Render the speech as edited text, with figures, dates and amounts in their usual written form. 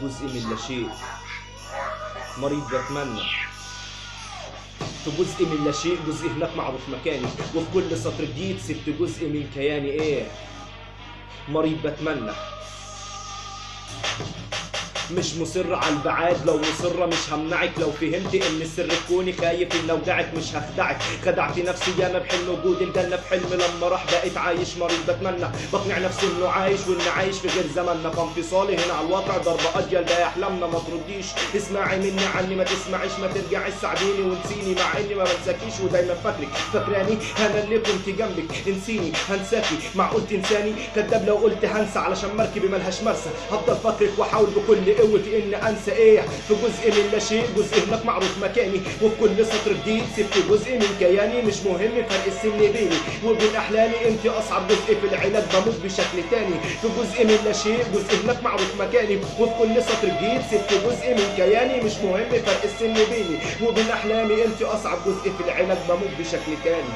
جزء من لا شيء، مريض بتمنى في جزء من لا شيء، جزء هناك معروف مكاني، وفي كل سطر جديد سبت جزء من كياني. ايه مريض بتمنى، مش مصر على البعاد، لو مصرة مش همنعك، لو فهمت ان السر تكوني خايف ان اوجعك مش هخدعك. خدعت نفسي ياما بحلم وجود الجنة في حلم، لما راح بقيت عايش مريض بتمنى، بقنع نفسي انه عايش وان عايش في غير زماننا. فانفصالي هنا على الواقع ضربة اجيال، ده احلامنا ما ترديش، اسمعي مني عني ما تسمعيش، ما ترجعيش ساعديني ونسيني، مع اني ما بنساكيش ودايما فاكرك، فاكراني انا اللي كنت جنبك، انسيني هنساكي معقول تنساني؟ كداب لو قلت هنسى علشان مركبي ملهاش مرسى، هفضل فاكرك واحاول بكل قوتي ان انسى. ايه في جزء من لا شيء، جزء هناك معروف مكاني، وفي كل سطر جديد سبت جزء من كياني. مش مهم فرق السن بيني وبين احلامي، انت اصعب جزء في العلاج بموت بشكل تاني. في جزء من لا شيء، جزء هناك معروف مكاني، وفي كل سطر جديد سبت جزء من كياني. مش مهم فرق السن بيني وبين احلامي، انت اصعب جزء في العلاج بموت بشكل تاني.